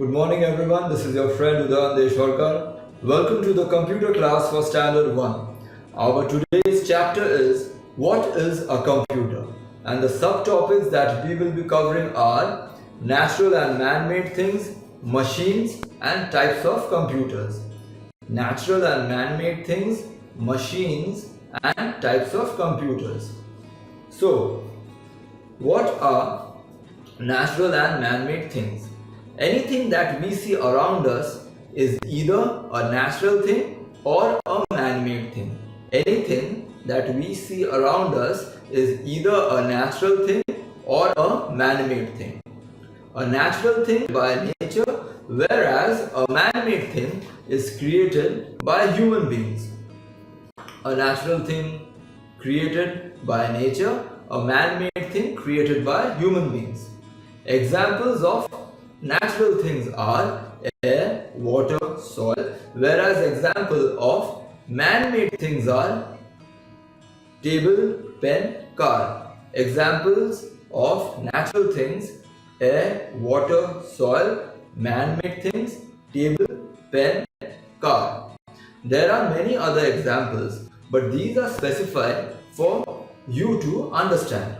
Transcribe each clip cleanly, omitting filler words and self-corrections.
Good morning everyone, this is your friend Udan Deshwarkar. Welcome to the computer class for Standard 1. Our today's chapter is What is a computer? And the subtopics that we will be covering are natural and man-made things, machines and types of computers. Natural and man-made things, machines and types of computers. So, what are natural and man-made things? Anything that we see around us is either a natural thing or a man-made thing. Anything that we see around us is either a natural thing or a man-made thing. A natural thing by nature, whereas a man-made thing is created by human beings. A natural thing created by nature, a man-made thing created by human beings. Examples of natural things are air, water, soil, whereas example of man-made things are table, pen, car. Examples of natural things: air, water, soil, man-made things, table, pen, car. There are many other examples, but these are specified for you to understand.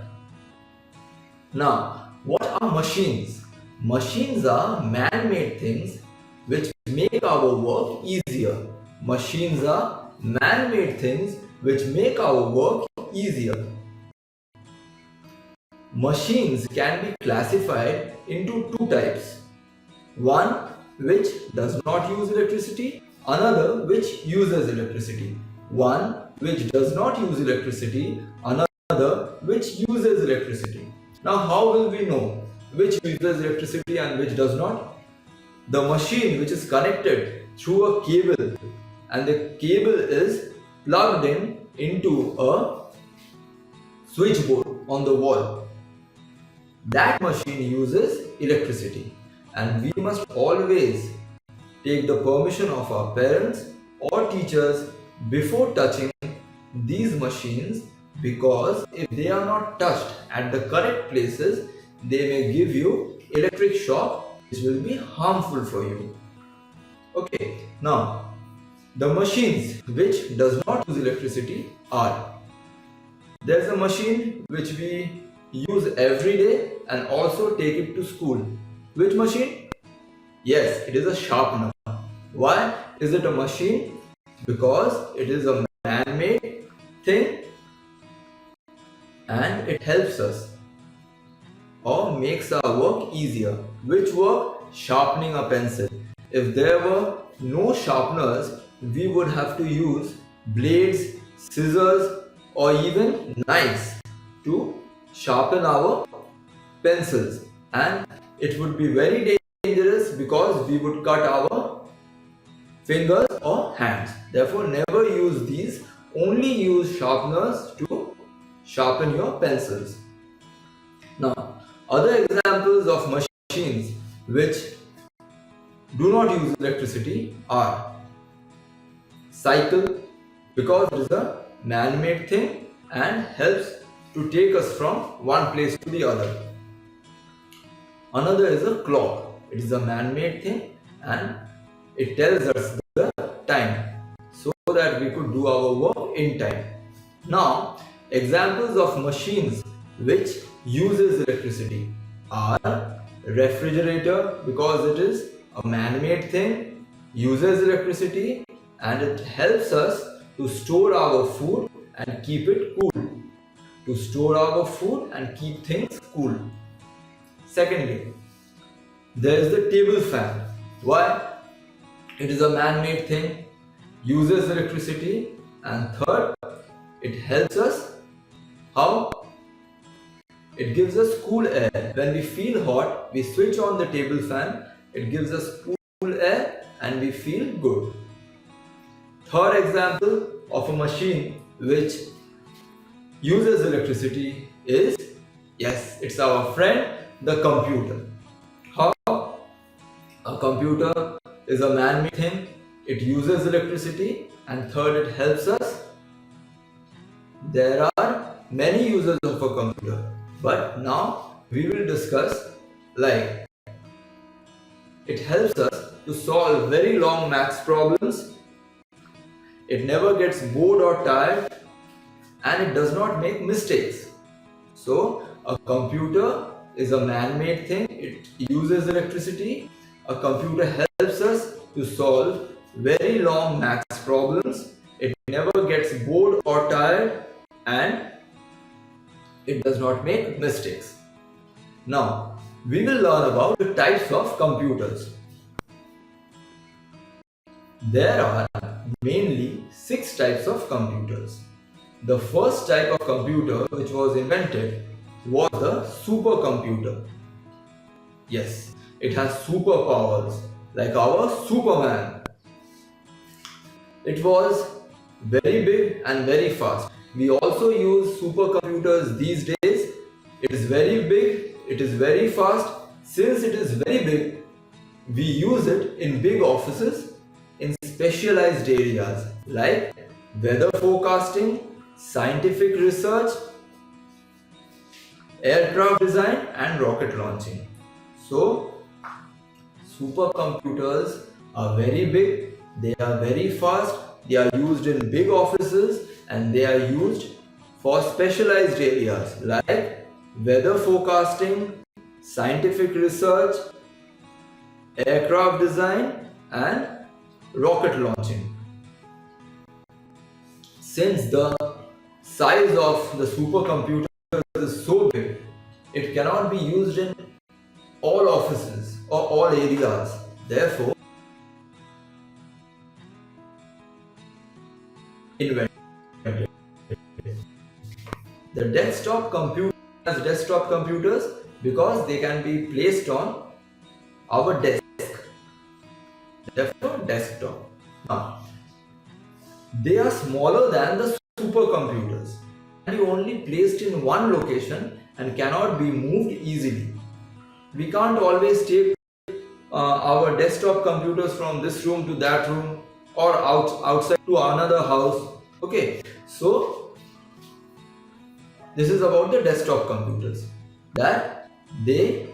Now, what are machines? Machines are man-made things which make our work easier. Machines are man-made things which make our work easier. Machines can be classified into two types. One which does not use electricity, another which uses electricity. One which does not use electricity, another which uses electricity. Now, how will we know which uses electricity and which does not? The machine which is connected through a cable and the cable is plugged in into a switchboard on the wall. That machine uses electricity, and we must always take the permission of our parents or teachers before touching these machines, because if they are not touched at the correct places, they may give you electric shock which will be harmful for you. Okay, now the machines which does not use electricity are: there's a machine which we use every day and also take it to school. Which machine? Yes, it is a sharpener. Why is it a machine? Because it is a man-made thing and it helps us or makes our work easier. Which work? Sharpening a pencil. If there were no sharpeners, we would have to use blades, scissors or even knives to sharpen our pencils, and it would be very dangerous because we would cut our fingers or hands. Therefore, never use these. Only use sharpeners to sharpen your pencils. Now, other examples of machines which do not use electricity are cycle, because it is a man-made thing and helps to take us from one place to the other. Another is a clock. It is a man-made thing and it tells us the time so that we could do our work in time. Now, examples of machines which uses electricity are refrigerator, because it is a man-made thing, uses electricity and it helps us to store our food and keep it cool. To store our food and keep things cool. Secondly, there is the table fan. Why? It is a man-made thing, uses electricity, and third, it helps us. How? It gives us cool air. When we feel hot, we switch on the table fan, it gives us cool air and we feel good. Third example of a machine which uses electricity is, yes, it's our friend, the computer. How? A computer is a man-made thing, it uses electricity, and third, it helps us. There are many uses of a computer, but now we will discuss like It helps us to solve very long maths problems. It never gets bored or tired, and it does not make mistakes. So a computer is a man-made thing. It uses electricity. A computer helps us to solve very long maths problems. It never gets bored or tired, and it does not make mistakes. Now, we will learn about the types of computers. There are mainly 6 types of computers. The first type of computer which was invented was the supercomputer. Yes, it has superpowers like our Superman. It was very big and very fast. We also use supercomputers these days. It is very big, it is very fast. Since it is very big, we use it in big offices, in specialized areas like weather forecasting, scientific research, aircraft design and rocket launching. So, supercomputers are very big, they are very fast, they are used in big offices and they are used for specialized areas like weather forecasting, scientific research, aircraft design and rocket launching. Since the size of the supercomputer is so big, it cannot be used in all offices or all areas. Therefore, invented. The desktop computer has desktop computers because they can be placed on our desk. Therefore, desktop. Now, they are smaller than the supercomputers and be only placed in one location and cannot be moved easily. We can't always take our desktop computers from this room to that room or outside to another house. Okay, so this is about the desktop computers, that they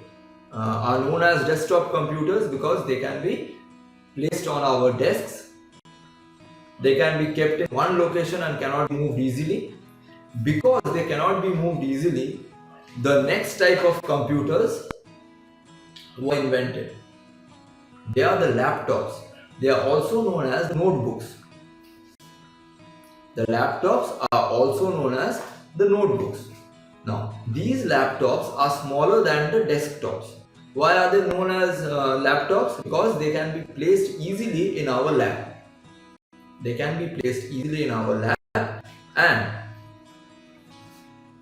are known as desktop computers because they can be placed on our desks. They can be kept in one location and cannot be moved easily. Because they cannot be moved easily, the next type of computers were invented. They are the laptops. They are also known as notebooks. The laptops are also known as the notebooks. Now, these laptops are smaller than the desktops. Why are they known as laptops? Because they can be placed easily in our lap. They can be placed easily in our lap and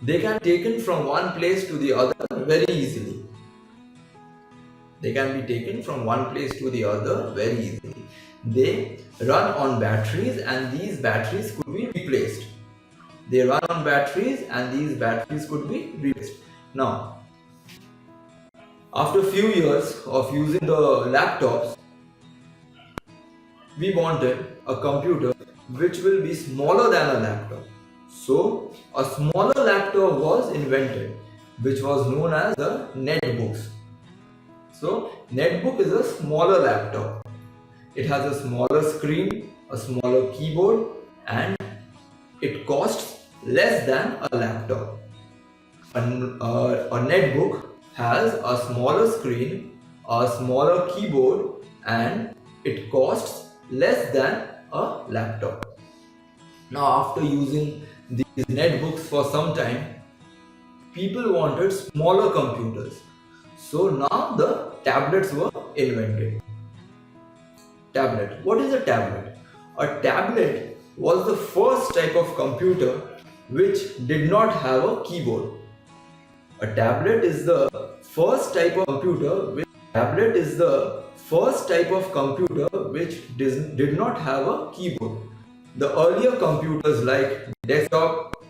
they can be taken from one place to the other very easily. They can be taken from one place to the other very easily. They run on batteries and these batteries could be replaced. They run on batteries and these batteries could be replaced. Now, after a few years of using the laptops, we wanted a computer which will be smaller than a laptop. So, a smaller laptop was invented, which was known as the netbooks. So, netbook is a smaller laptop. It has a smaller screen, a smaller keyboard, and it costs less than a laptop. A netbook has a smaller screen, a smaller keyboard, and it costs less than a laptop. Now, after using these netbooks for some time, people wanted smaller computers. So now the tablets were invented. Tablet. What is a tablet? A tablet was the first type of computer which did not have a keyboard. A tablet is the first type of computer which did not have a keyboard. The earlier computers like desktop,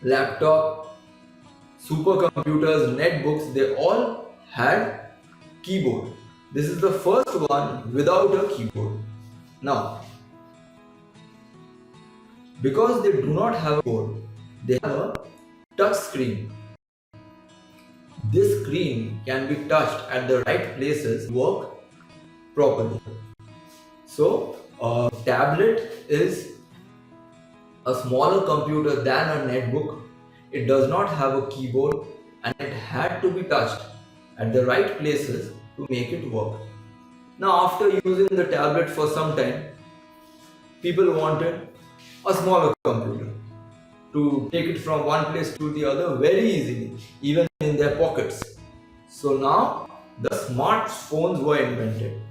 laptop, supercomputers, netbooks, they all had keyboard. This is the first one without a keyboard. Now, because they do not have a keyboard, they have a touch screen. This screen can be touched at the right places to work properly. So a tablet is a smaller computer than a netbook. It does not have a keyboard and it had to be touched at the right places to make it work. Now, after using the tablet for some time, people wanted a smaller computer to take it from one place to the other very easily, even in their pockets. So now the smartphones were invented.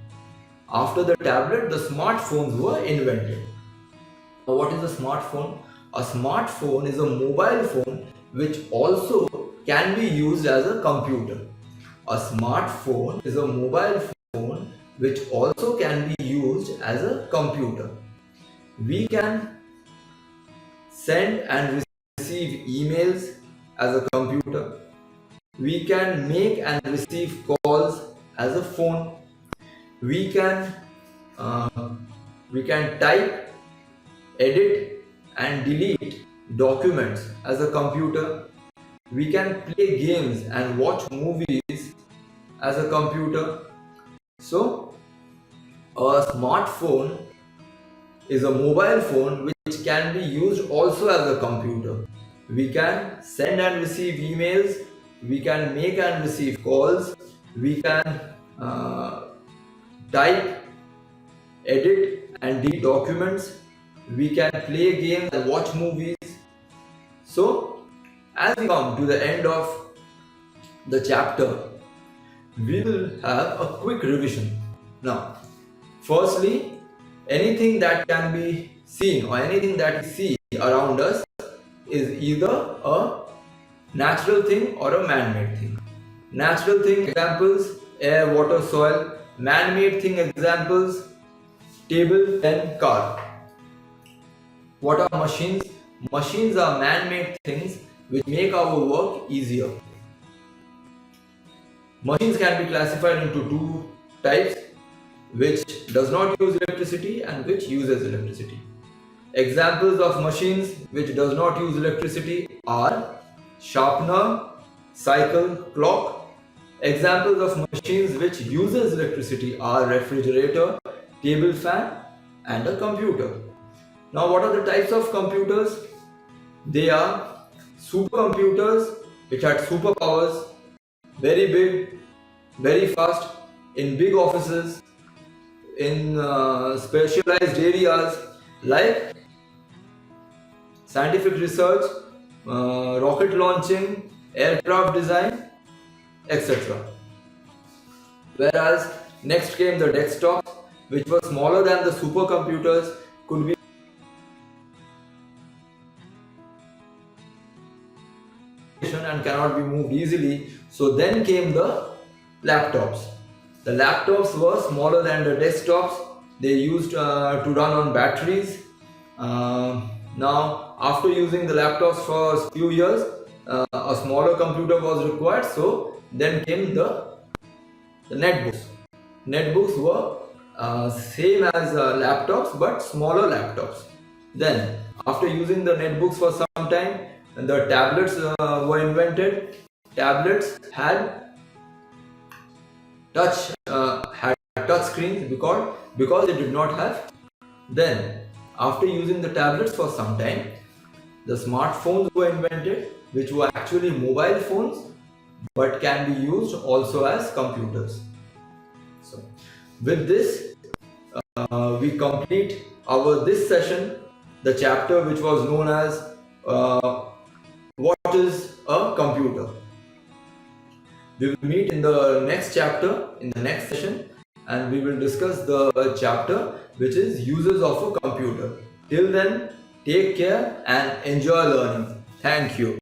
After the tablet, the smartphones were invented. Now, what is a smartphone? A smartphone is a mobile phone which also can be used as a computer. A smartphone is a mobile phone which also can be used as a computer. We can send and receive emails as a computer. We can make and receive calls as a phone. We can type, edit and delete documents as a computer. We can play games and watch movies as a computer. So a smartphone is a mobile phone which can be used also as a computer. We can send and receive emails, we can make and receive calls, we can type, edit and delete documents, we can play games and watch movies. So as we come to the end of the chapter, we will have a quick revision. Now, firstly, anything that can be seen or anything that we see around us is either a natural thing or a man-made thing. Natural thing examples: air, water, soil. Man-made thing examples: table, pen, car. What are machines? Machines are man-made things which make our work easier. Machines can be classified into two types, which does not use electricity and which uses electricity. Examples of machines which does not use electricity are sharpener, cycle, clock. Examples of machines which uses electricity are refrigerator, table fan and a computer. Now, what are the types of computers? They are supercomputers which had superpowers, very big, very fast, in big offices, in specialized areas like scientific research, rocket launching, aircraft design, etc. Whereas next came the desktops, which were smaller than the supercomputers, could be and cannot be moved easily. So then came the laptops. The laptops were smaller than the desktops. They used to run on batteries. Now, after using the laptops for a few years, a smaller computer was required. So then came the netbooks. Netbooks were same as laptops but smaller laptops. Then, after using the netbooks for some time, the tablets were invented. Tablets had touch screens because they did not have. Then, after using the tablets for some time, the smartphones were invented, which were actually mobile phones but can be used also as computers. So, with this, we complete this session, the chapter which was known as what is a computer. We will meet in the next chapter, in the next session, and we will discuss the chapter which is uses of a computer. Till then, take care and enjoy learning. Thank you.